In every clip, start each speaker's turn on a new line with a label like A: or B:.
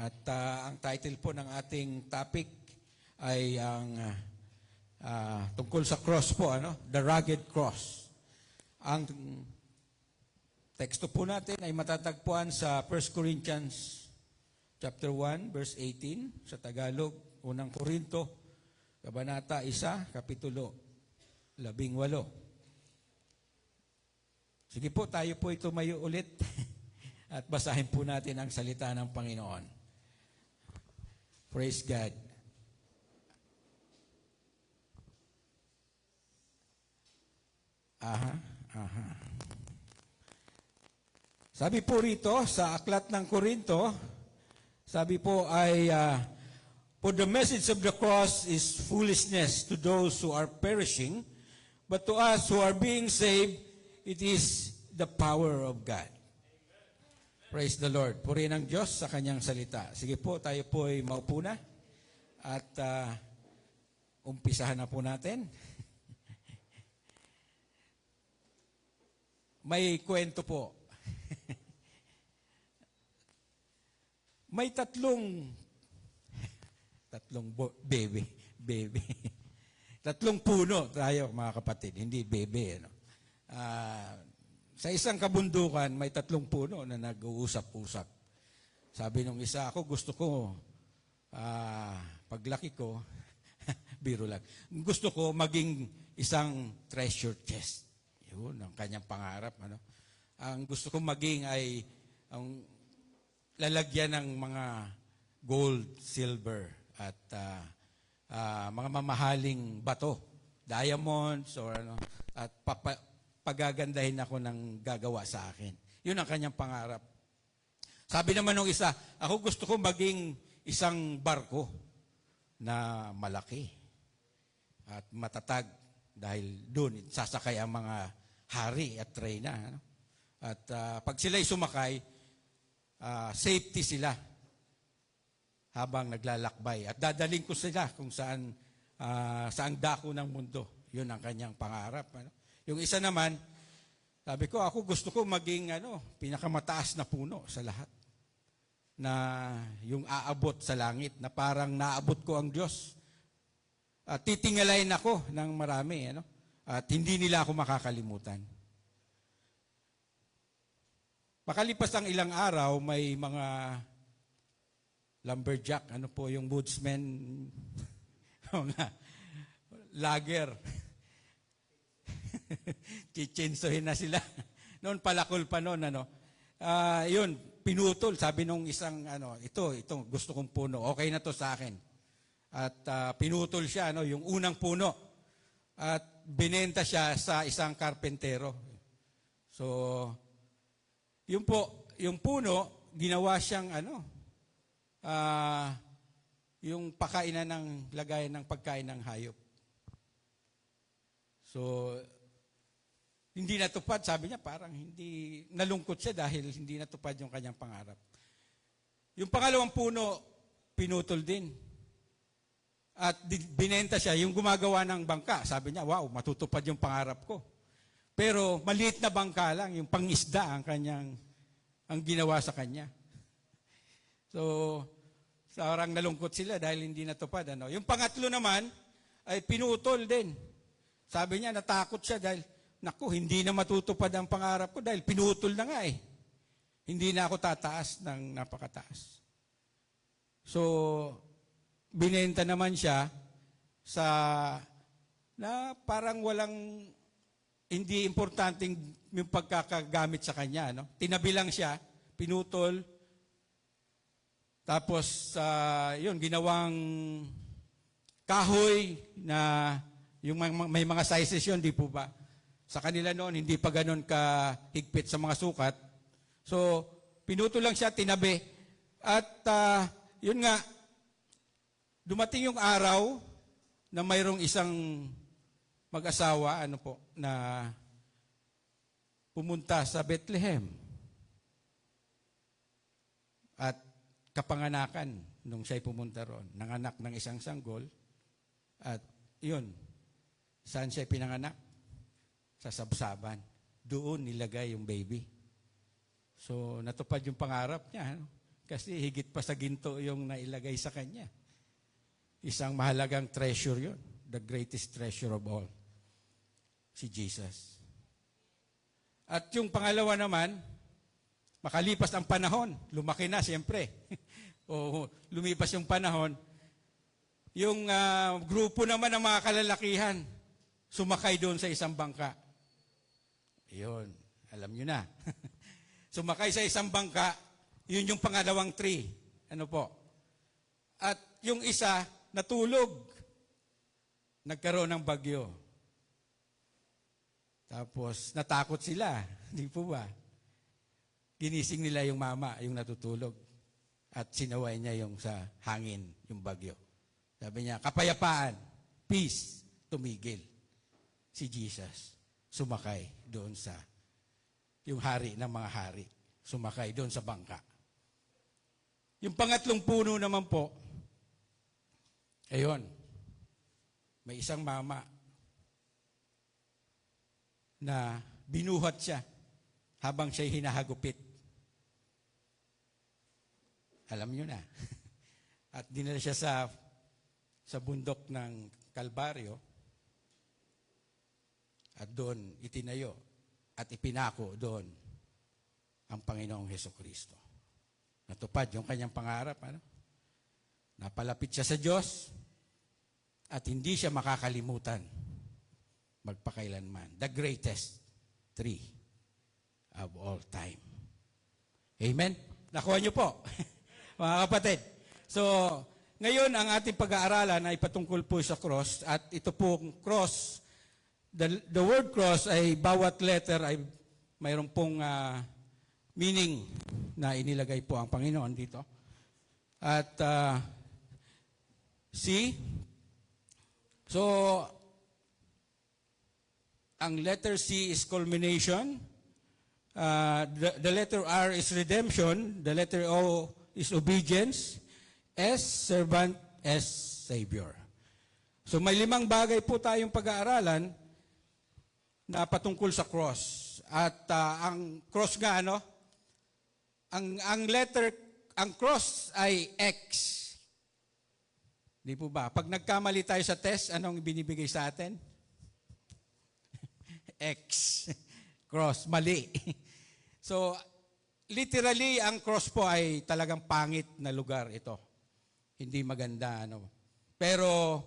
A: At ang title po ng ating topic ay ang tungkol sa cross po, The Rugged Cross. Ang teksto po natin ay matatagpuan sa 1 Corinthians chapter 1, verse 18, sa Tagalog, Unang Korinto, Kabanata 1, Kapitulo 18. Sige po, tayo po tumayo ulit at basahin po natin ang salita ng Panginoon. Praise God. Sabi po rito sa Aklat ng Korinto, sabi po ay, for the message of the cross is foolishness to those who are perishing, but to us who are being saved, it is the power of God. Praise the Lord. Purihin ang Diyos sa kanyang salita. Sige po, tayo po ay maupo na at umpisahan na po natin. May kwento po. May tatlong tatlong puno tayo, mga kapatid, hindi bebe. Sa isang kabundukan, may tatlong puno na nag-uusap-usap. Sabi nung isa, ako gusto ko, paglaki ko, biro lang, gusto ko maging isang treasure chest. Yun, ang kanyang pangarap. Ang gusto ko maging ay ang lalagyan ng mga gold, silver, at mga mamahaling bato, diamonds, or at pagagandahin ako ng gagawa sa akin. Yun ang kanyang pangarap. Sabi naman ng isa, ako gusto ko maging isang barko na malaki at matatag dahil doon sasakay ang mga hari at reyna. At pag sila'y sumakay, safety sila habang naglalakbay. At dadaling ko sila kung saan dako ng mundo. Yun ang kanyang pangarap. Yung isa naman, sabi ko, ako gusto ko maging pinakamataas na puno sa lahat. Na yung aabot sa langit, na parang naabot ko ang Diyos. At titingalain ako ng marami. At hindi nila ako makakalimutan. Makalipas ang ilang araw, may mga lumberjack, yung woodsman, mga lagger. Chichinsohin na sila. Noon palakol pa noon, yun, pinutol. Sabi nung isang, ito, gusto kong puno. Okay na to sa akin. At pinutol siya, yung unang puno. At binenta siya sa isang karpentero. So, yun po, yung puno, ginawa siyang, yung pakainan ng, lagayan ng pagkain ng hayop. So, hindi natupad, sabi niya, parang hindi, nalungkot siya dahil hindi natupad yung kanyang pangarap. Yung pangalawang puno, pinutol din. At binenta siya, yung gumagawa ng bangka, sabi niya, wow, matutupad yung pangarap ko. Pero maliit na bangka lang, yung pangisda ang ginawa sa kanya. So, sarang nalungkot sila dahil hindi natupad. Yung pangatlo naman, ay pinutol din. Sabi niya, natakot siya dahil, naku, hindi na matutupad ang pangarap ko dahil pinutol na nga eh. Hindi na ako tataas ng napakataas. So, binenta naman siya na parang walang, hindi importanteng yung pagkakagamit sa kanya. Tinabi lang siya, pinutol, tapos, yun, ginawang kahoy na yung may mga sizes yun, di po ba? Sa kanila noon, hindi pa ganun kahigpit sa mga sukat. So, pinuto lang siya, tinabi. At yun nga, dumating yung araw na mayroong isang mag-asawa, na pumunta sa Bethlehem. At kapanganakan nung siya'y pumunta roon. Nanganak ng isang sanggol. At yun, saan siya pinanganak? Sa sabsaban. Doon nilagay yung baby. So, natupad yung pangarap niya. Kasi higit pa sa ginto yung nailagay sa kanya. Isang mahalagang treasure yun. The greatest treasure of all. Si Jesus. At yung pangalawa naman, makalipas ang panahon, lumaki na siyempre. O lumipas yung panahon, yung grupo naman ng mga kalalakihan, sumakay doon sa isang bangka. Yun, alam nyo na. Sumakay sa isang bangka, yun yung pangalawang tree. Ano po? At yung isa, natulog. Nagkaroon ng bagyo. Tapos, natakot sila. Hindi po ba? Ginising nila yung mama, yung natutulog. At sinaway niya yung sa hangin, yung bagyo. Sabi niya, kapayapaan, peace, tumigil. Si Jesus, sumakay doon sa, yung hari ng mga hari, sumakay doon sa bangka. Yung pangatlong puno naman po, ayun, may isang mama na binuhat siya habang siya'y hinahagupit. Alam niyo na. At dinala siya sa bundok ng Kalbaryo at doon itinayo at ipinako doon ang Panginoong Hesukristo. Natupad yung kanyang pangarap. Ano? Napalapit siya sa Diyos at hindi siya makakalimutan magpakailanman. The greatest tree of all time. Amen? Nakuha niyo po, mga kapatid. So, ngayon ang ating pag-aaralan ay patungkol po sa cross. At ito pong cross, the word cross ay bawat letter ay mayroon pong meaning na inilagay po ang Panginoon dito. At C, so ang letter C is culmination. The letter R is redemption. The letter O is obedience. S, servant. S, Savior. So may 5 bagay po tayong pag-aaralan na patungkol sa cross. At ang cross nga, ano? Ang cross ay X. Di po ba? Pag nagkamali tayo sa test, anong binibigay sa atin? X. Cross, mali. So, literally, ang cross po ay talagang pangit na lugar ito. Hindi maganda, ano. Pero,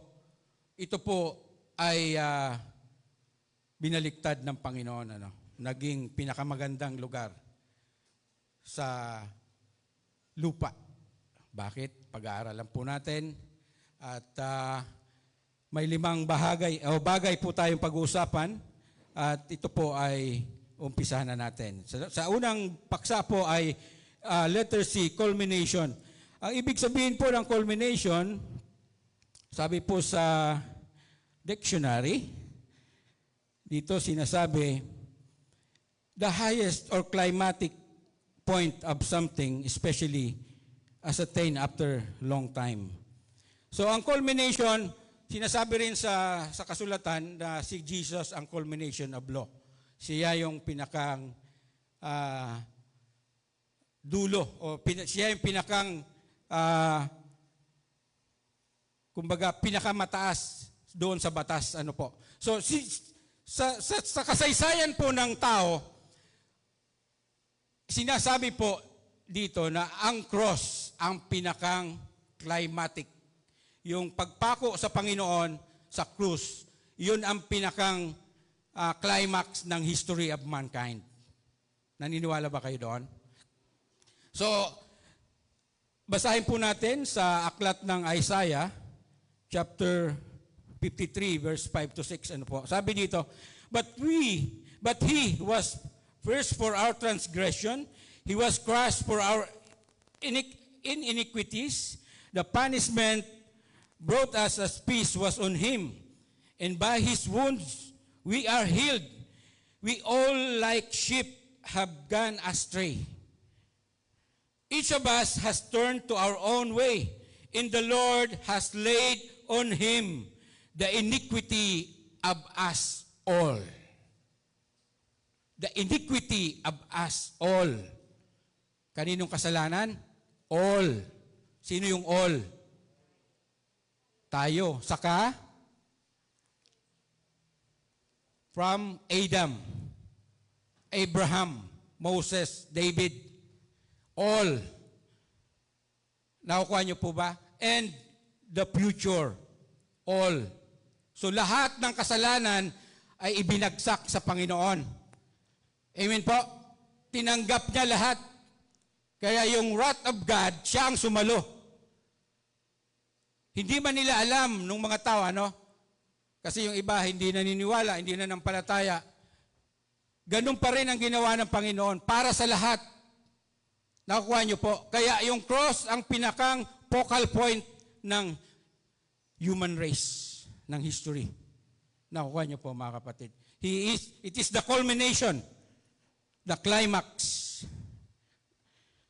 A: ito po ay binaliktad ng Panginoon, ano. Naging pinakamagandang lugar sa lupa. Bakit? Pag-aaralan po natin. At may 5 bagay po tayong pag-uusapan. At ito po ay umpisahan na natin. Sa unang paksa po ay letter C, culmination. Ang ibig sabihin po ng culmination, sabi po sa dictionary, dito sinasabi, the highest or climatic point of something, especially ascertained after long time. So ang culmination, sinasabi rin sa kasulatan na si Jesus ang culmination of law. Siya yung pinakang dulo, o siya yung pinakang kumbaga pinakamataas doon sa batas. Ano po? So sa kasaysayan po ng tao, sinasabi po dito na ang cross ang pinakang climatic. Yung pagpako sa Panginoon sa krus, yun ang pinakang climax ng history of mankind. Naniniwala ba kayo doon? So, basahin po natin sa aklat ng Isaiah, chapter 53, verse 5 to 6. Ano po? Sabi dito, But he was first for our transgression, he was crushed for our iniquities, the punishment brought us as peace was on him, and by his wounds we are healed. We all like sheep have gone astray. Each of us has turned to our own way, and the Lord has laid on him the iniquity of us all. The iniquity of us all. Kaninong kasalanan? All. Sino yung all? Tayo. Saka, from Adam, Abraham, Moses, David, all. Nakukuha niyo po ba? And the future, all. So lahat ng kasalanan ay ibinagsak sa Panginoon. Amen po? Tinanggap niya lahat. Kaya yung wrath of God, siya ang sumalo. Hindi man nila alam nung mga tao, ano? Kasi yung iba hindi naniniwala, hindi nanampalataya. Ganun pa rin ang ginawa ng Panginoon para sa lahat. Nakukuha niyo po. Kaya yung cross ang pinakang focal point ng human race, ng history. Nakukuha niyo po mga kapatid. It is the culmination, the climax.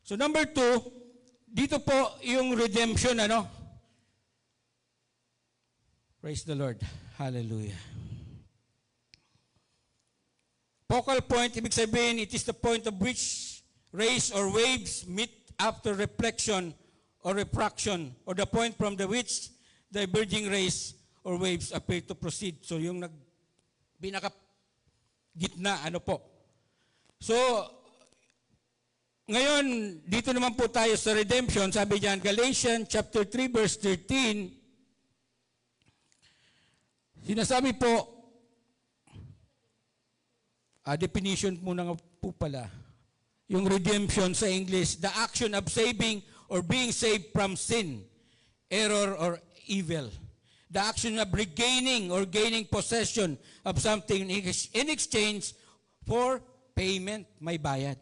A: So number 2, dito po yung redemption, ano? Praise the Lord. Hallelujah. Focal point, ibig sabihin, it is the point of which rays or waves meet after reflection or refraction, or the point from the which diverging rays or waves appear to proceed. So yung gitna, ano po. So, ngayon, dito naman po tayo sa redemption. Sabi diyan, Galatians chapter 3, verse 13, sinasabi po, definition muna nga po pala, yung redemption sa English, the action of saving or being saved from sin, error, or evil. The action of regaining or gaining possession of something in exchange for payment, may bayad.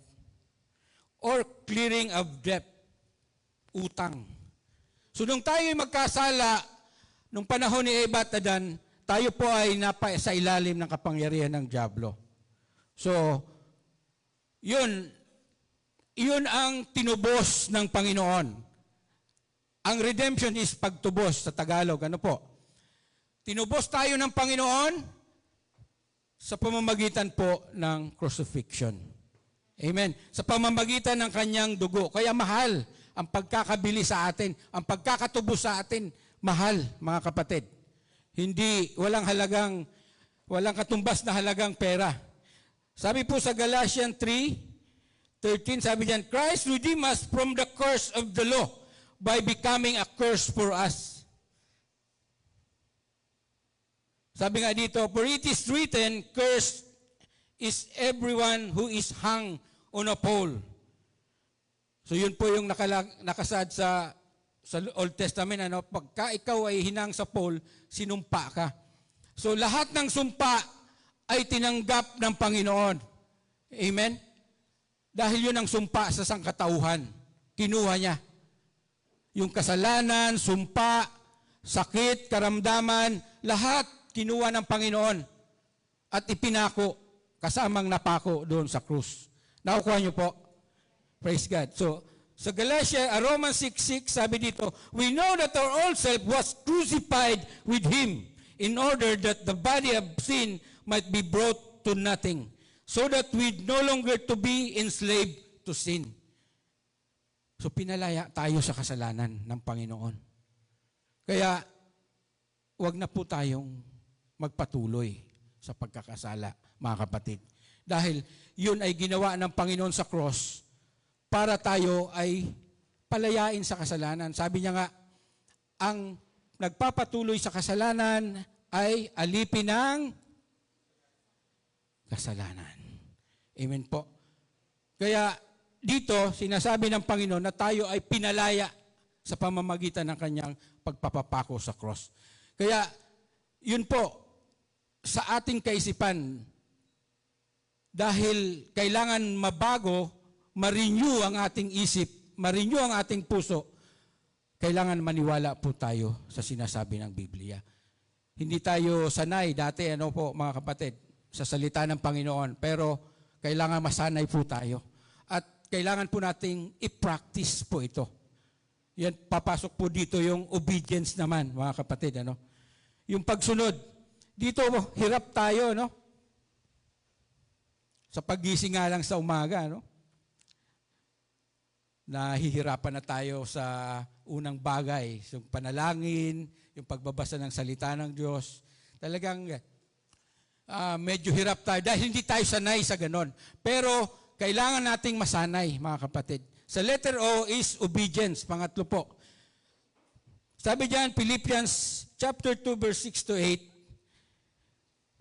A: Or clearing of debt, utang. So nung tayo magkasala, nung panahon ni Eva at Adan, tayo po ay sa ilalim ng kapangyarihan ng dyablo. So, yun ang tinubos ng Panginoon. Ang redemption is pagtubos sa Tagalog. Ano po? Tinubos tayo ng Panginoon sa pamamagitan po ng crucifixion. Amen. Sa pamamagitan ng kanyang dugo. Kaya mahal ang pagkakabili sa atin, ang pagkakatubos sa atin, mahal, mga kapatid. Hindi, walang katumbas na halagang pera. Sabi po sa Galatians 3:13, sabi diyan, Christ redeemed us from the curse of the law by becoming a curse for us. Sabi nga dito, for it is written, cursed is everyone who is hung on a pole. So yun po yung nakasad sa Old Testament, ano, pagka ikaw ay hinang sa pole, sinumpa ka. So lahat ng sumpa ay tinanggap ng Panginoon. Amen? Dahil yun ang sumpa sa sangkatauhan. Kinuha niya. Yung kasalanan, sumpa, sakit, karamdaman, lahat kinuha ng Panginoon at ipinako, kasamang napako doon sa krus. Nakukuha niyo po? Praise God. So, sa Romans 6:6, sabi dito, we know that our old self was crucified with Him in order that the body of sin might be brought to nothing, so that we no longer to be enslaved to sin. So, pinalaya tayo sa kasalanan ng Panginoon. Kaya, wag na po tayong magpatuloy sa pagkakasala, mga kapatid. Dahil yun ay ginawa ng Panginoon sa cross para tayo ay palayain sa kasalanan. Sabi niya nga, ang nagpapatuloy sa kasalanan ay alipin ng kasalanan. Amen po. Kaya dito, sinasabi ng Panginoon na tayo ay pinalaya sa pamamagitan ng kanyang pagpapapako sa cross. Kaya, yun po, sa ating kaisipan, dahil kailangan mabago, ma-renew ang ating isip, ma-renew ang ating puso, kailangan maniwala po tayo sa sinasabi ng Biblia. Hindi tayo sanay dati, ano po mga kapatid, sa salita ng Panginoon, pero kailangan masanay po tayo. At kailangan po nating i-practice po ito. Yan, papasok po dito yung obedience naman, mga kapatid, ano? Yung pagsunod. Dito, hirap tayo, no? Sa paggising nga lang sa umaga, no? nahihirapan na tayo sa unang bagay, yung panalangin, yung pagbabasa ng salita ng Diyos. Talagang medyo hirap tayo dahil hindi tayo sanay sa ganon. Pero kailangan nating masanay, mga kapatid. Sa letter O is obedience. Pangatlo po. Sabi diyan, Philippians chapter 2, verse 6 to 8,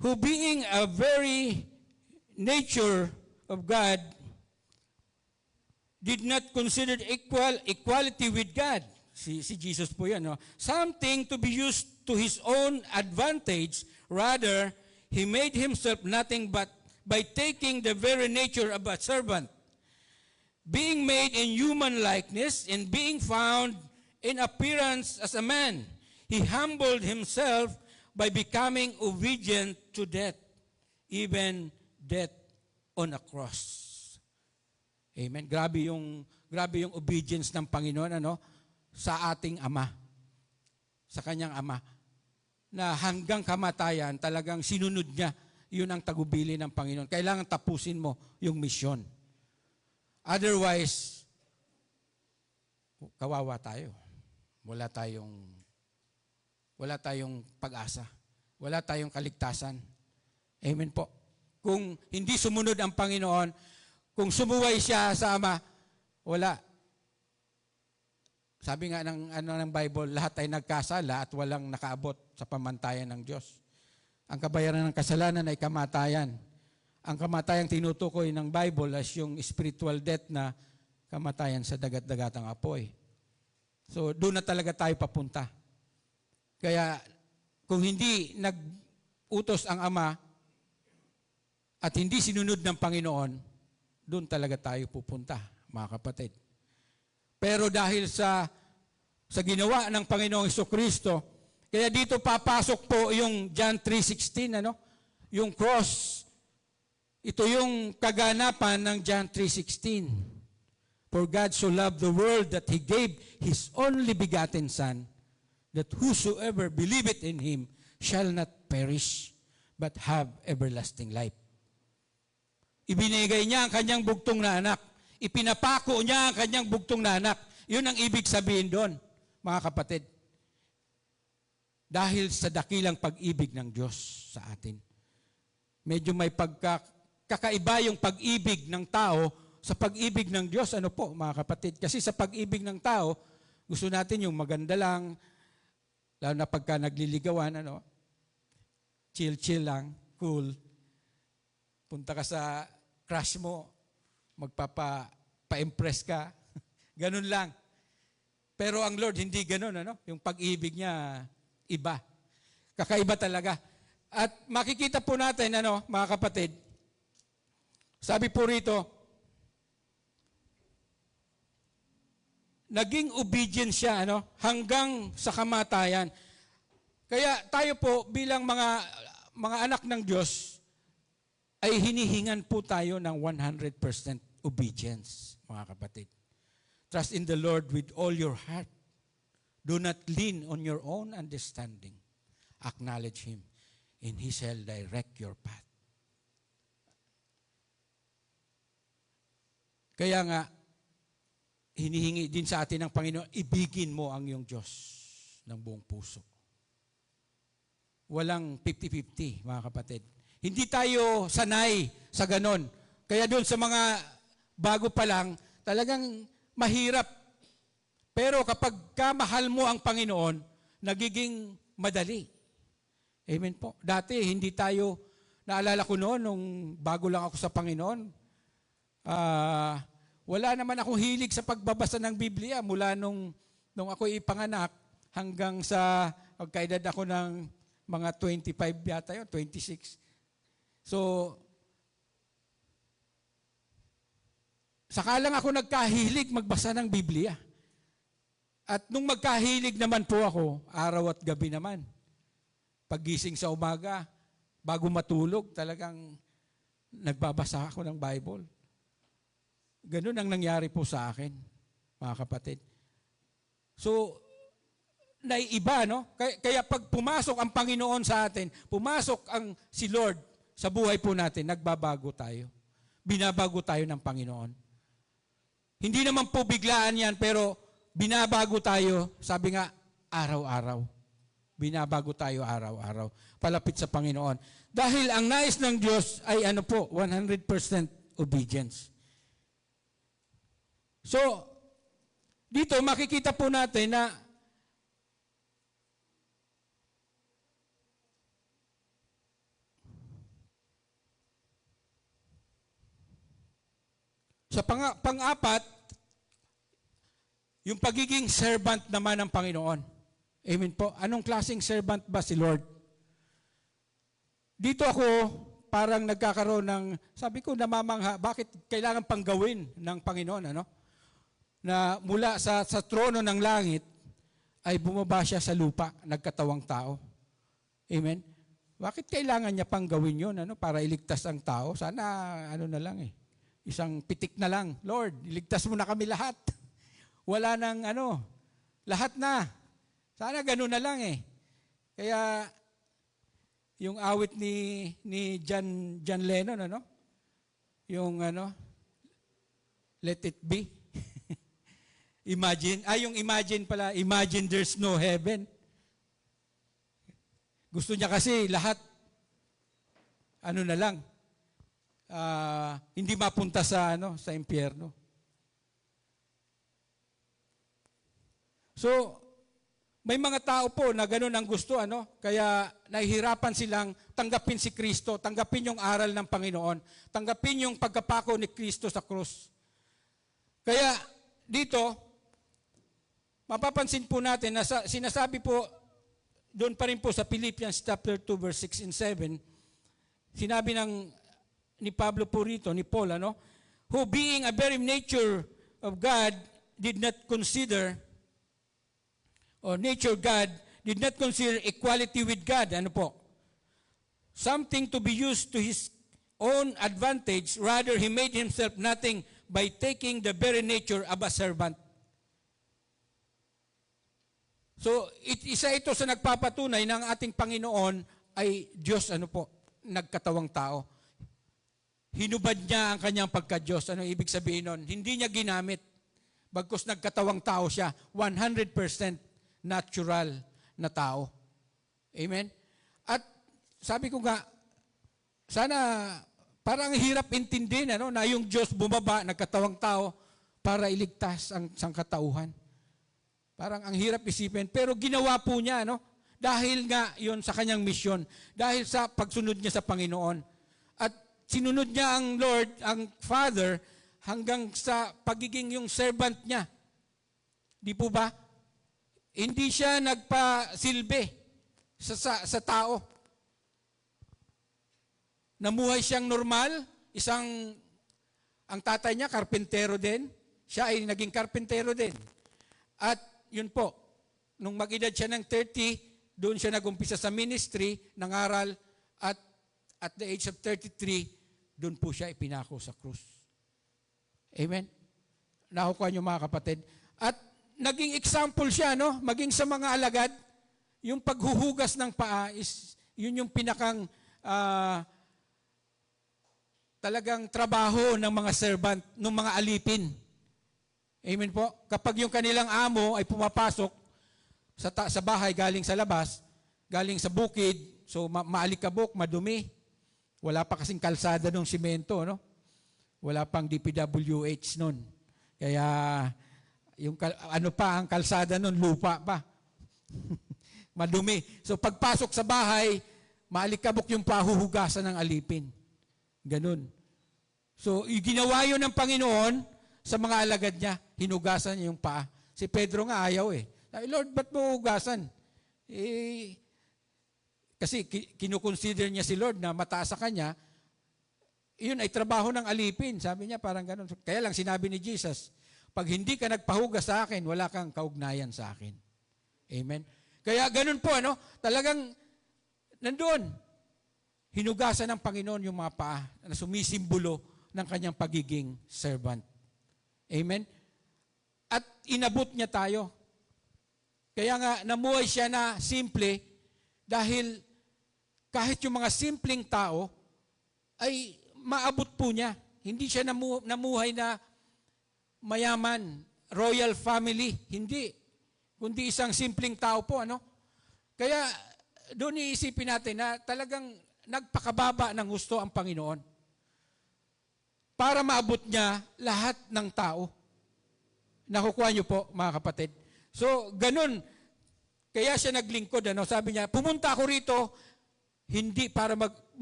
A: who being a very nature of God, did not consider equality with God. Si Jesus po yan. No? Something to be used to his own advantage. Rather, he made himself nothing but by taking the very nature of a servant. Being made in human likeness and being found in appearance as a man, he humbled himself by becoming obedient to death, even death on a cross. Amen. Grabe yung obedience ng Panginoon sa ating Ama. Sa kanyang Ama. Na hanggang kamatayan talagang sinunod niya. Yun ang tagubili ng Panginoon. Kailangan tapusin mo yung misyon. Otherwise, kawawa tayo. Wala tayong pag-asa. Wala tayong kaligtasan. Amen po. Kung hindi sumunod ang Panginoon, kung sumuway siya sa Ama, wala. Sabi nga ng Bible, lahat ay nagkasala at walang nakaabot sa pamantayan ng Diyos. Ang kabayaran ng kasalanan ay kamatayan. Ang kamatayang tinutukoy ng Bible as yung spiritual death na kamatayan sa dagat-dagatang apoy. So, doon na talaga tayo papunta. Kaya, kung hindi nag-utos ang Ama at hindi sinunod ng Panginoon, doon talaga tayo pupunta, mga kapatid. Pero dahil sa ginawa ng Panginoong Jesucristo, kaya dito papasok po yung John 3:16, yung cross. Ito yung kaganapan ng John 3:16. For God so loved the world that He gave His only begotten Son, that whosoever believeth in Him shall not perish, but have everlasting life. Ibinigay niya ang kanyang bugtong na anak. Ipinapako niya ang kanyang bugtong na anak. Yun ang ibig sabihin doon, mga kapatid. Dahil sa dakilang pag-ibig ng Diyos sa atin. Medyo may kakaiba yung pag-ibig ng tao sa pag-ibig ng Diyos. Ano po, mga kapatid? Kasi sa pag-ibig ng tao, gusto natin yung maganda lang, lalo na pagka nagliligawan, chill-chill lang, cool. Punta ka sa crush mo, magpapa-impress ka. Ganun lang. Pero ang Lord, hindi ganun. Yung pag-ibig niya, iba. Kakaiba talaga. At makikita po natin, mga kapatid, sabi po rito, naging obedient siya hanggang sa kamatayan. Kaya tayo po bilang mga anak ng Diyos, ay hinihingan po tayo ng 100% obedience, mga kapatid. Trust in the Lord with all your heart. Do not lean on your own understanding. Acknowledge Him, and He shall direct your path. Kaya nga, hinihingi din sa atin ng Panginoon, ibigin mo ang iyong Diyos ng buong puso. Walang 50-50, mga kapatid. Hindi tayo sanay sa ganon. Kaya doon sa mga bago pa lang, talagang mahirap. Pero kapag kamahal mo ang Panginoon, nagiging madali. Amen po. Dati, hindi tayo, naalala ko noon, nung bago lang ako sa Panginoon, wala naman akong hilig sa pagbabasa ng Biblia mula nung ako ipanganak hanggang sa pagkaedad ako ng mga 25 yata yun, 26. So, saka lang ako nagkahilig magbasa ng Biblia. At nung magkahilig naman po ako, araw at gabi naman. Paggising sa umaga, bago matulog, talagang nagbabasa ako ng Bible. Ganun ang nangyari po sa akin, mga kapatid. So, naiiba, Kaya pag pumasok ang Panginoon sa atin, pumasok si Lord sa buhay po natin, nagbabago tayo. Binabago tayo ng Panginoon. Hindi naman po biglaan yan, pero binabago tayo, sabi nga, araw-araw. Binabago tayo araw-araw. Palapit sa Panginoon. Dahil ang nais ng Diyos ay 100% obedience. So, dito makikita po natin na sa pang-apat, yung pagiging servant naman ng Panginoon. Amen po. Anong klaseng servant ba si Lord? Dito ako parang nagkakaroon ng, sabi ko, namamangha, bakit kailangan pang gawin ng Panginoon, na mula sa trono ng langit, ay bumaba siya sa lupa, nagkatawang tao. Amen? Bakit kailangan niya pang gawin yun, para iligtas ang tao? Sana, na lang isang pitik na lang. Lord, iligtas mo na kami lahat. Wala nang lahat na. Sana ganun na lang Kaya, yung awit ni John Lennon, yung Let It Be. Yung imagine pala, imagine there's no heaven. Gusto niya kasi lahat, na lang, hindi mapunta sa impyerno. So, may mga tao po na gano'n ang gusto, kaya nahihirapan silang tanggapin si Kristo, tanggapin yung aral ng Panginoon, tanggapin yung pagkapako ni Kristo sa krus. Kaya dito, mapapansin po natin na sinasabi po, doon pa rin po sa Philippians chapter 2, verse 6 and 7, sinabi ni Pablo po rito, ni Paul, who being a very nature of God, did not consider equality with God, something to be used to his own advantage, rather he made himself nothing by taking the very nature of a servant. So, isa ito sa nagpapatunay ng ating Panginoon ay Diyos, nagkatawang tao. Hinubad niya ang kanyang pagka-Diyos. Ano ibig sabihin nun? Hindi niya ginamit. Bagkus nagkatawang tao siya, 100% natural na tao. Amen? At sabi ko nga, sana parang hirap intindihin na yung Diyos bumaba, nagkatawang tao para iligtas ang sangkatauhan. Parang ang hirap isipin. Pero ginawa po niya, dahil nga yun sa kanyang misyon, dahil sa pagsunod niya sa Panginoon. At sinunod niya ang Lord, ang Father, hanggang sa pagiging yung servant niya. Di po ba? Hindi siya nagpasilbi sa tao. Namuhay siyang normal, ang tatay niya, karpentero din. Siya ay naging karpentero din. At yun po, nung mag-edad siya ng 30, doon siya nag-umpisa sa ministry, nangaral, at at the age of 33, doon po siya ipinako sa krus. Amen? Nakukuha niyo mga kapatid. At naging example siya, maging sa mga alagad, yung paghuhugas ng paa, yun yung pinakang talagang trabaho ng mga servant, ng mga alipin. Amen po? Kapag yung kanilang amo ay pumapasok sa bahay galing sa labas, galing sa bukid, so maalikabok, madumi. Wala pa kasing kalsada ng simento, Wala pang DPWH noon. Kaya yung ang kalsada noon, lupa pa. Madumi. So pagpasok sa bahay, maalikabok yung pahuhugasan ng alipin. Ganun. So ginawa yun ng Panginoon sa mga alagad niya, hinugasan niya yung paa. Si Pedro nga ayaw Lord, ba't mo hugasan? Kasi kinukonsider niya si Lord na mataas sa kanya, yun ay trabaho ng alipin. Sabi niya parang ganun. Kaya lang sinabi ni Jesus, pag hindi ka nagpahugas sa akin, wala kang kaugnayan sa akin. Amen? Kaya ganun po, talagang nandoon. Hinugasan ng Panginoon yung mga paa na sumisimbolo ng kanyang pagiging servant. Amen? At inabot niya tayo. Kaya nga, namuhay siya na simple dahil kahit yung mga simpleng tao ay maabot po niya. Hindi siya namuhay na mayaman, royal family, hindi. Kundi isang simpleng tao po, ano? Kaya doon iisipin natin na talagang nagpakababa ng gusto ang Panginoon para maabot niya lahat ng tao. Nakukuha niyo po, mga kapatid. So, ganun. Kaya siya naglingkod. Ano? Sabi niya, pumunta ako rito, hindi para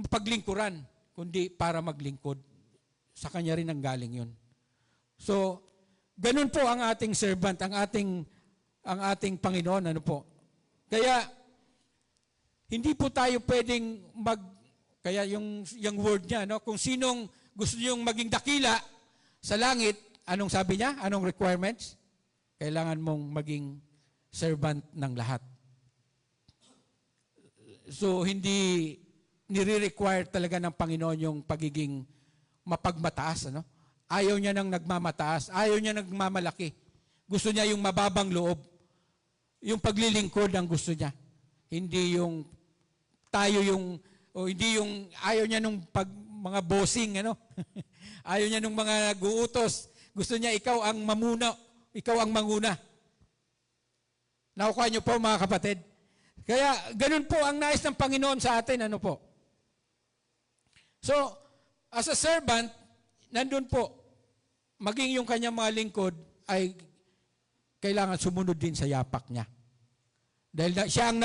A: paglingkuran, kundi para maglingkod. Sa kanya rin ang galing yun. So, ganun po ang ating servant, ang ating Panginoon. Ano po? Kaya, hindi po tayo pwedeng kaya yung word niya, no? Kung sinong gusto niyong maging dakila sa langit, anong sabi niya? Anong requirements? Kailangan mong maging servant ng lahat. So, hindi nire-require talaga ng Panginoon yung pagiging mapagmataas. Ano? Ayaw niya ng nagmamataas. Ayaw niya nagmamalaki. Gusto niya yung mababang loob. Yung paglilingkod ang gusto niya. Hindi yung tayo hindi yung ayaw niya nung mga bossing, ano? Ayaw niya nung mga guutos. Gusto niya ikaw ang mamuna, ikaw ang manguna. Nakukuha niyo po, mga kapatid. Kaya ganun po ang nais ng Panginoon sa atin, ano po? So, as a servant, nandun po, maging yung kanyang mga lingkod ay kailangan sumunod din sa yapak niya. Dahil siya ang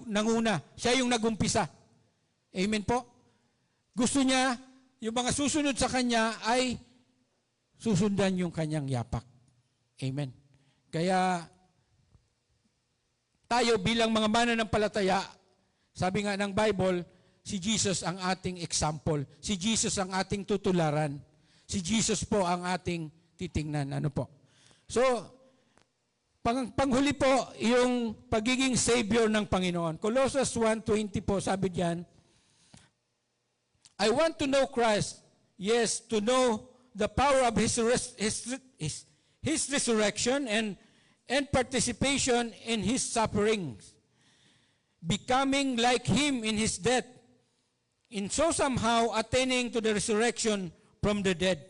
A: nanguna, siya yung nagumpisa. Amen po? Gusto niya, yung mga susunod sa kanya ay susundan yung kanyang yapak. Amen. Kaya, tayo bilang mga mananampalataya, sabi nga ng Bible, si Jesus ang ating example. Si Jesus ang ating tutularan. Si Jesus po ang ating titingnan. Ano po? So, panghuli po, yung pagiging Savior ng Panginoon. Colossians 1:20 po, sabi diyan, I want to know Christ, yes, to know the power of His resurrection and participation in His sufferings, becoming like Him in His death, in so somehow attaining to the resurrection from the dead.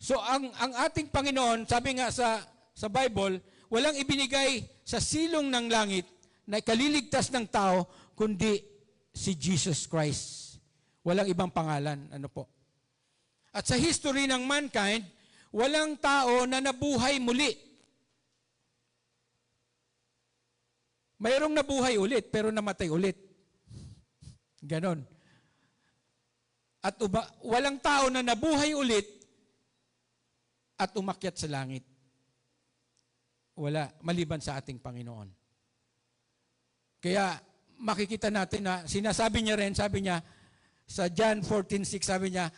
A: So ang ating Panginoon, sabi nga sa Bible, walang ibinigay sa silong ng langit na ikaliligtas ng tao, kundi si Jesus Christ. Walang ibang pangalan. Ano po? At sa history ng mankind, walang tao na nabuhay muli. Mayroong nabuhay ulit, pero namatay ulit. Ganon. At walang tao na nabuhay ulit at umakyat sa langit. Wala, maliban sa ating Panginoon. Kaya makikita natin na sinasabi niya rin, sabi niya, sa John 14:6, sabi niya,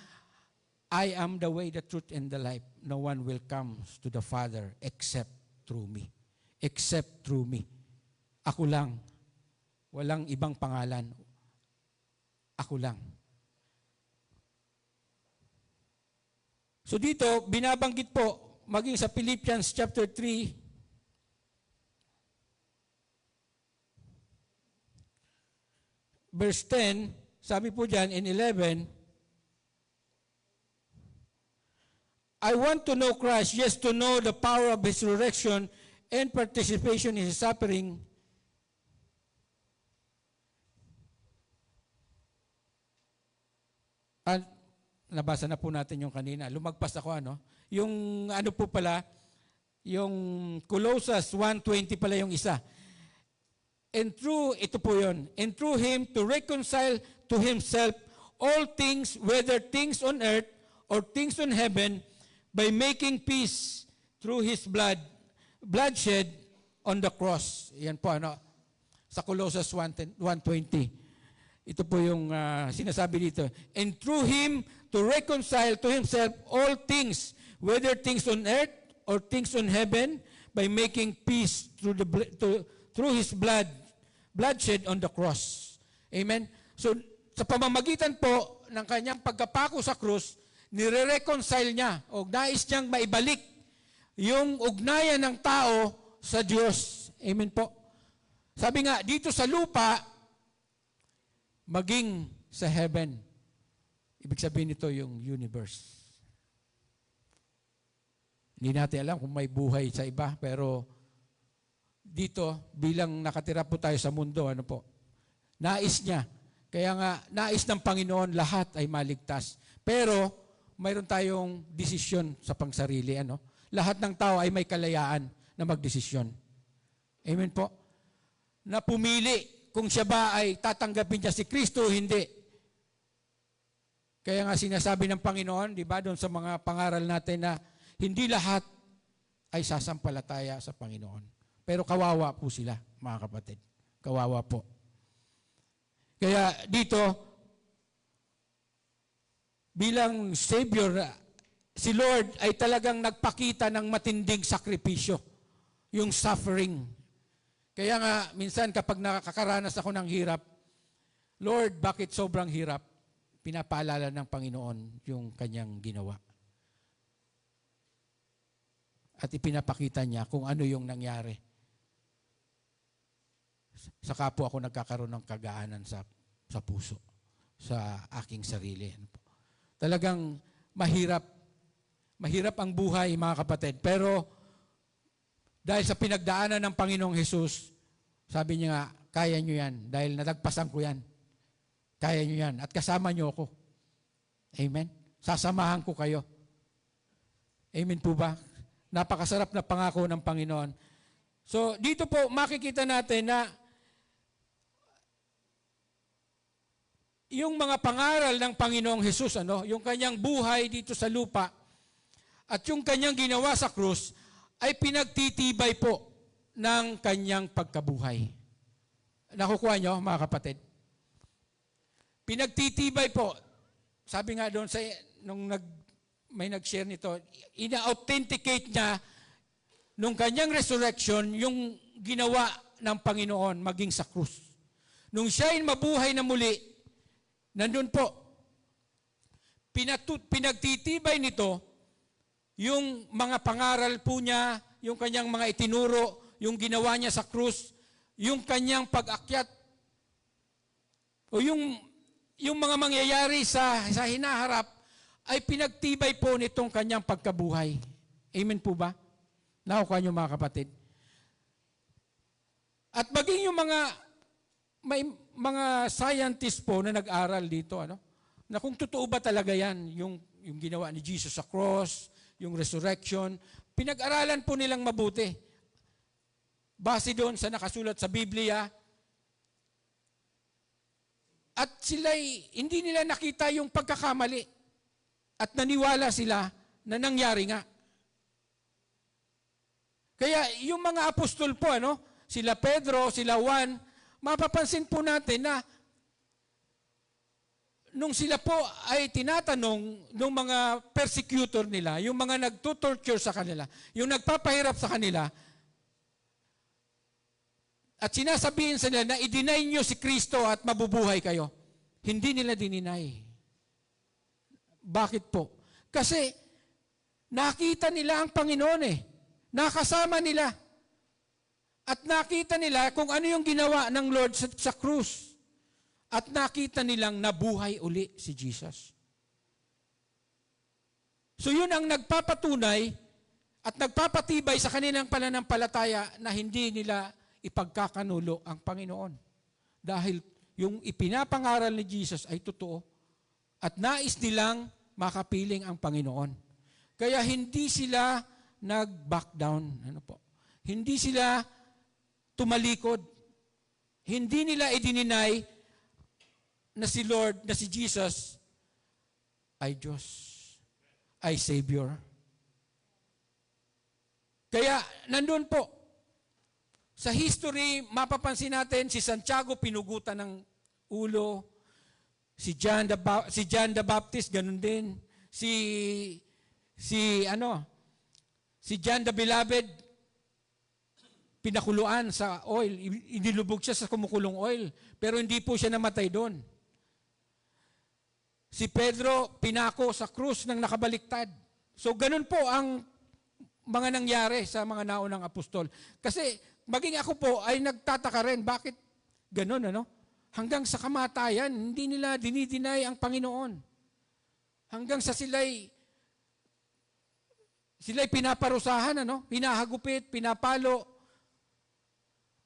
A: I am the way, the truth, and the life. No one will come to the Father except through me. Except through me. Ako lang. Walang ibang pangalan. Ako lang. So dito, binabanggit po, maging sa Philippians chapter 3, verse 10, sabi po dyan in 11, I want to know Christ, yes, to know the power of His resurrection and participation in His suffering. Nabasa na po natin yung kanina. Lumagpas ako, ano? Yung ano po pala, yung Colossians 1:20 pala yung isa. And through, ito po yun, and through Him to reconcile to Himself all things, whether things on earth or things on heaven, by making peace through His bloodshed on the cross. Yan po, ano? Sa Colossians 1:20. Ito po yung sinasabi dito. And through Him to reconcile to Himself all things, whether things on earth or things on heaven, by making peace through His bloodshed on the cross. Amen? So, sa pamamagitan po ng kanyang pagkapako sa krus, nire-reconcile niya o nais niyang maibalik yung ugnayan ng tao sa Diyos. Amen po? Sabi nga, dito sa lupa, maging sa heaven. Ibig sabihin nito yung universe. Hindi natin alam kung may buhay sa iba, pero dito, bilang nakatira po tayo sa mundo, ano po, nais niya. Kaya nga, nais ng Panginoon, lahat ay maligtas. Pero, mayroon tayong desisyon sa pangsarili. Ano? Lahat ng tao ay may kalayaan na magdesisyon. Amen po? Na pumili kung siya ba ay tatanggapin niya si Kristo o hindi. Kaya nga sinasabi ng Panginoon, di ba, doon sa mga pangaral natin na hindi lahat ay sasampalataya sa Panginoon. Pero kawawa po sila, mga kapatid. Kawawa po. Kaya dito, bilang Savior, si Lord ay talagang nagpakita ng matinding sakripisyo, yung suffering. Kaya nga, minsan kapag nakakaranas ako ng hirap, Lord, bakit sobrang hirap? Pinapaalala ng Panginoon yung kanyang ginawa. At ipinapakita niya kung ano yung nangyari. Saka po ako nagkakaroon ng kagaanan sa puso, sa aking sarili. Talagang mahirap. Mahirap ang buhay, mga kapatid. Pero dahil sa pinagdaanan ng Panginoong Hesus, sabi niya nga, kaya niyo yan. Dahil natagpasan ko yan. Kaya niyo yan. At kasama niyo ako. Amen? Sasamahan ko kayo. Amen po ba? Napakasarap na pangako ng Panginoon. So, dito po makikita natin na yung mga pangaral ng Panginoong Hesus, yung kanyang buhay dito sa lupa at yung kanyang ginawa sa krus ay pinagtitibay po ng kanyang pagkabuhay. Nakukuha nyo, mga kapatid? Pinagtitibay po. Sabi nga doon, may nag-share nito, ina-authenticate niya nung kanyang resurrection yung ginawa ng Panginoon maging sa krus. Nung siya ay mabuhay na muli, nandun po, pinagtitibay nito yung mga pangaral po niya, yung kanyang mga itinuro, yung ginawa niya sa krus, yung kanyang pag-akyat, o yung mga mangyayari sa hinaharap, ay pinagtibay po nitong kanyang pagkabuhay. Amen po ba? Nakukuha niyo, mga kapatid. At maging yung may mga scientists po na nag-aral dito, na kung totoo ba talaga yan, yung ginawa ni Jesus sa cross, yung resurrection, pinag-aralan po nilang mabuti. Base doon sa nakasulat sa Biblia, at hindi nila nakita yung pagkakamali. At naniwala sila na nangyari nga. Kaya yung mga apostol po, sila Pedro, sila Juan, mapapansin po natin na nung sila po ay tinatanong ng mga persecutor nila, yung mga nagtutorture sa kanila, yung nagpapahirap sa kanila, at sinasabihin sa nila na i-deny nyo si Kristo at mabubuhay kayo. Hindi nila dininay. Bakit po? Kasi nakita nila ang Panginoon Nakasama nila. At nakita nila kung ano yung ginawa ng Lord sa krus. At nakita nilang nabuhay uli si Jesus. So yun ang nagpapatunay at nagpapatibay sa kanilang pananampalataya na hindi nila ipagkakanulo ang Panginoon. Dahil yung ipinapangaral ni Jesus ay totoo at nais nilang makapiling ang Panginoon. Kaya hindi sila nag-back down. Hindi sila tumalikod. Hindi nila i-deny na si Lord, na si Jesus ay Diyos, ay Savior. Kaya nandun po, sa history, mapapansin natin, si Santiago pinugutan ng ulo, si John the Baptist, ganun din. Si John the Beloved, pinakuluan sa oil. Inilubog siya sa kumukulong oil. Pero hindi po siya namatay doon. Si Pedro, pinako sa krus ng nakabaliktad. So, ganun po ang mga nangyari sa mga naunang apostol. Kasi, maging ako po ay nagtataka rin, bakit ganun, Hanggang sa kamatayan, hindi nila dinideny ang Panginoon. Hanggang sa Sila'y pinaparusahan, hinahagupit, pinapalo.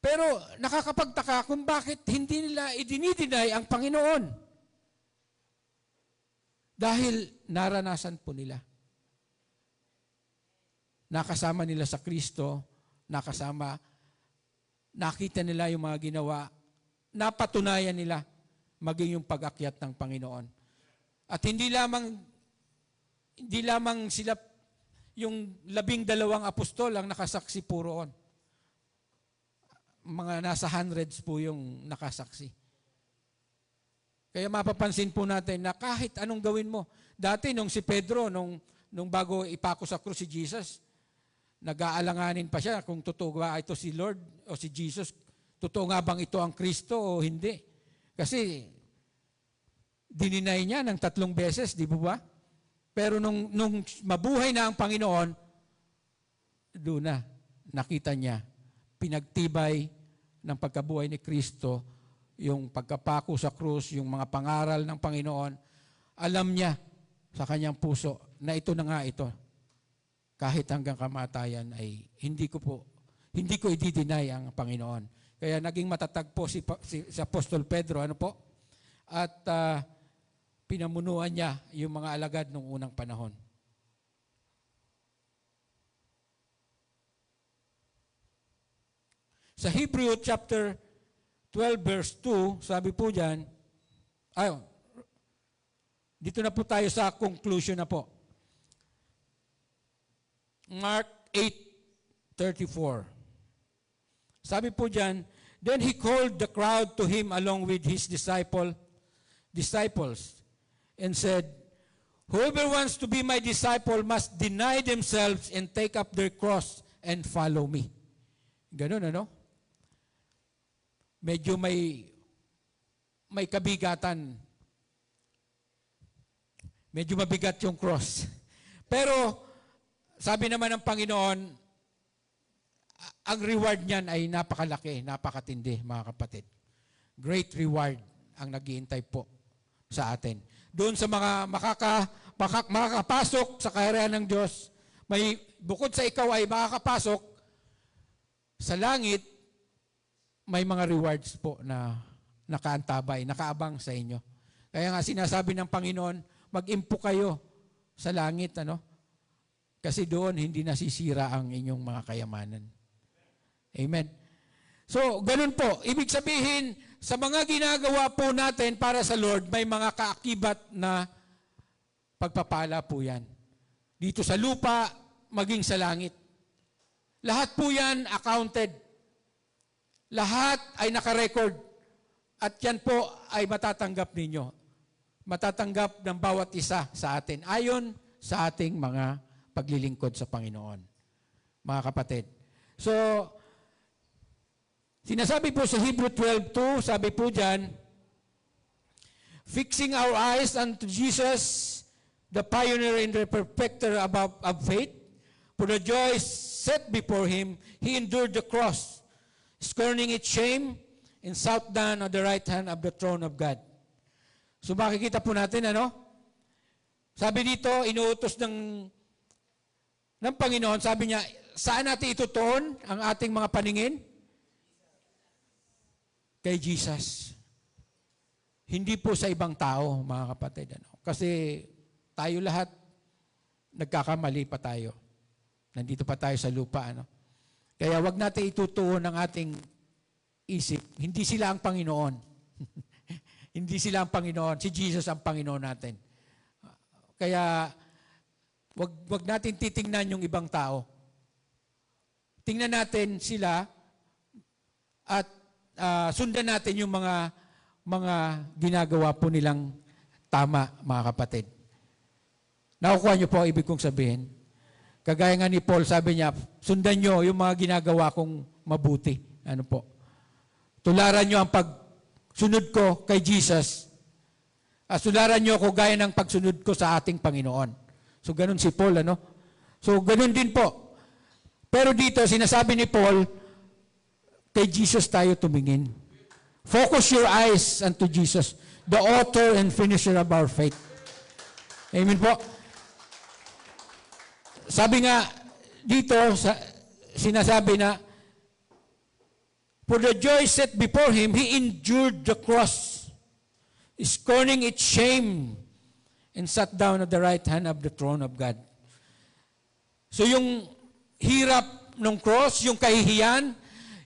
A: Pero nakakapagtaka kung bakit hindi nila idinideny ang Panginoon. Dahil naranasan po nila. Nakasama nila sa Kristo, nakita nila yung mga ginawa, napatunayan nila maging yung pag-akyat ng Panginoon. At hindi lamang sila, yung 12 apostol ang nakasaksi po roon. Mga nasa hundreds po yung nakasaksi. Kaya mapapansin po natin na kahit anong gawin mo, dati nung si Pedro, nung bago ipako sa krus si Jesus, nag-aalanganin pa siya kung totoo ba ito si Lord o si Jesus. Totoo nga bang ito ang Kristo o hindi? Kasi dininay niya ng 3 beses, di ba? Pero nung mabuhay na ang Panginoon, doon na nakita niya, pinagtibay ng pagkabuhay ni Kristo, yung pagkapako sa krus, yung mga pangaral ng Panginoon, alam niya sa kanyang puso na ito na nga ito. Kahit hanggang kamatayan ay hindi ko i-deny ang Panginoon. Kaya naging matatag po si Apostol Pedro, At pinamunuan niya yung mga alagad noong unang panahon. Sa Hebrew chapter 12 verse 2, sabi po diyan, dito na po tayo sa conclusion na po. Mark 8:34. Sabi po diyan, then he called the crowd to him along with his disciples and said, whoever wants to be my disciple must deny themselves and take up their cross and follow me. Ganun, Medyo may kabigatan. Medyo mabigat yung cross. Pero, sabi naman ng Panginoon, ang reward niyan ay napakalaki, napakatindi, mga kapatid. Great reward ang naghihintay po sa atin. Doon sa mga makakapasok sa kaharian ng Diyos, bukod sa ikaw ay makakapasok sa langit, may mga rewards po na nakaantabay, nakaabang sa inyo. Kaya nga sinasabi ng Panginoon, mag-impo kayo sa langit, Kasi doon hindi nasisira ang inyong mga kayamanan. Amen. So, ganun po. Ibig sabihin, sa mga ginagawa po natin para sa Lord, may mga kaakibat na pagpapala po yan. Dito sa lupa, maging sa langit. Lahat po yan accounted. Lahat ay nakarecord. At yan po ay matatanggap ninyo. Matatanggap ng bawat isa sa atin. Ayon sa ating mga paglilingkod sa Panginoon. Mga kapatid. So, sinasabi po sa Hebrew 12:2, sabi po dyan, fixing our eyes unto Jesus, the pioneer and the perfecter of faith, for the joy set before him, he endured the cross, scorning its shame, and sat down on the right hand of the throne of God. So makikita po natin, Sabi dito, inuutos ng Panginoon, sabi niya, saan natin itutuon ang ating mga paningin? Kay Jesus. Hindi po sa ibang tao, mga kapatid. Kasi tayo lahat, nagkakamali pa tayo. Nandito pa tayo sa lupa. Kaya wag natin itutuon ang ating isip. Hindi sila ang Panginoon. Hindi sila ang Panginoon. Si Jesus ang Panginoon natin. Kaya wag natin titingnan yung ibang tao. Tingnan natin sila at sundan natin yung mga ginagawa po nilang tama, mga kapatid. Nakukuha niyo po ibig kong sabihin? Kagaya nga ni Paul, sabi niya, sundan niyo yung mga ginagawa kong mabuti. Tularan niyo ang pagsunod ko kay Jesus. Tularan niyo ako gaya ng pagsunod ko sa ating Panginoon. So, ganun si Paul, So, ganun din po. Pero dito, sinasabi ni Paul, kay Jesus tayo tumingin. Focus your eyes unto Jesus, the author and finisher of our faith. Amen po. sabi nga dito, sinasabi na, for the joy set before him, he endured the cross, scorning its shame, and sat down at the right hand of the throne of God. So yung hirap ng cross, yung kahihiyan,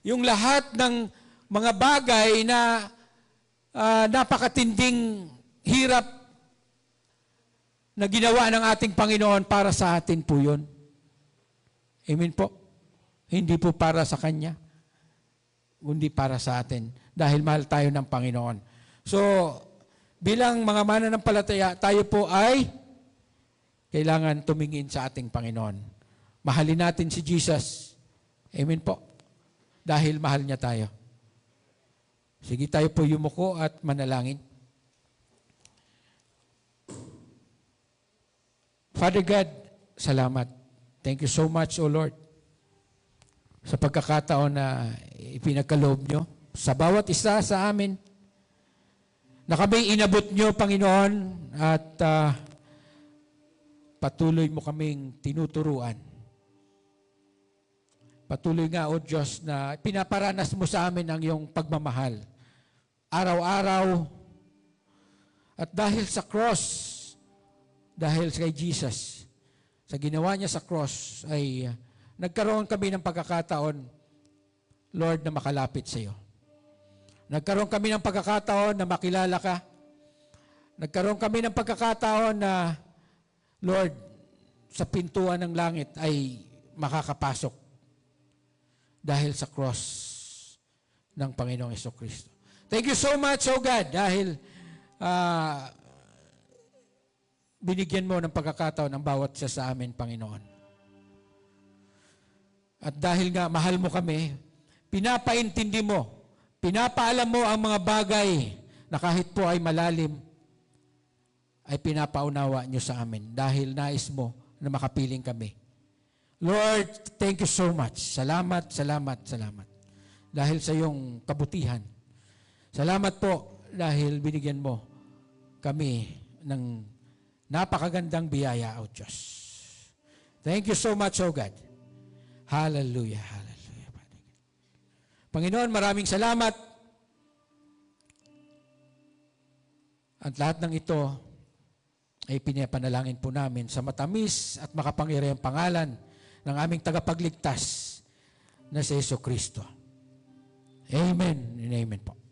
A: yung lahat ng mga bagay na napakatinding hirap na ginawa ng ating Panginoon, para sa atin po yun. Amen po. Hindi po para sa Kanya, kundi para sa atin, dahil mahal tayo ng Panginoon. So, bilang mga mananampalataya, tayo po ay kailangan tumingin sa ating Panginoon. Mahalin natin si Jesus. Amen po. Dahil mahal niya tayo. Sige, tayo po yumuko at manalangin. Father God, salamat. Thank you so much, O Lord, sa pagkakataon na ipinagkaloob nyo sa bawat isa sa amin, na kami inabot nyo, Panginoon, at patuloy mo kaming tinuturuan. Patuloy nga, O Diyos, na pinaparanas mo sa amin ang iyong pagmamahal. Araw-araw. At dahil sa cross, dahil kay Jesus, sa ginawa niya sa cross, ay nagkaroon kami ng pagkakataon, Lord, na makalapit sa iyo. Nagkaroon kami ng pagkakataon na makilala ka. Nagkaroon kami ng pagkakataon na, Lord, sa pintuan ng langit ay makakapasok dahil sa cross ng Panginoong Jesucristo. Thank you so much, O God, dahil binigyan mo ng pagkakataon ang bawat isa sa amin, Panginoon. At dahil nga mahal mo kami, pinapaintindi mo, pinapaalam mo ang mga bagay na kahit po ay malalim, ay pinapaunawa nyo sa amin dahil nais mo na makapiling kami. Lord, thank you so much. Salamat, salamat, salamat. Dahil sa iyong kabutihan. Salamat po dahil binigyan mo kami ng napakagandang biyaya, O Diyos. Thank you so much, O God. Hallelujah, hallelujah. Panginoon, maraming salamat. At lahat ng ito ay pinapanalangin po namin sa matamis at makapangyarihang pangalan ng aming tagapagligtas na si Jesucristo. Amen and amen po.